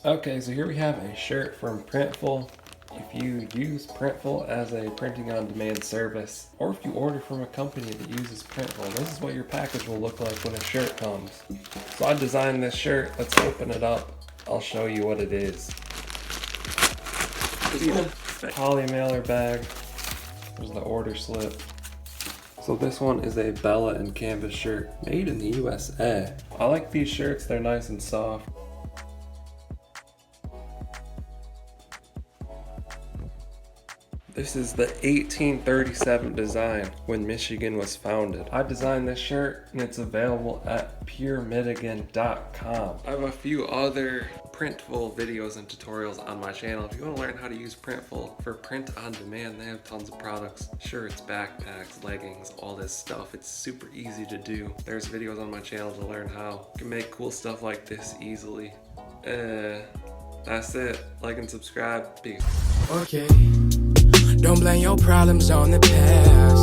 Okay, so here we have a shirt from Printful. If you use Printful as a printing on demand service, or if you order from a company that uses Printful, this is what your package will look like when a shirt comes. So I designed this shirt. Let's open it up. I'll show you what it is. Poly mailer bag. There's the order slip. So this one is a Bella and canvas shirt made in the USA. I like these shirts, they're nice and soft. This is the 1837 design when Michigan was founded. I designed this shirt and it's available at puremitigan.com. I have a few other Printful videos and tutorials on my channel. If you want to learn how to use Printful for print on demand, they have tons of products. Shirts, backpacks, leggings, all this stuff. It's super easy to do. There's videos on my channel to learn how you can make cool stuff like this easily. That's it. Like and subscribe. Peace. Okay. Don't blame your problems on the past.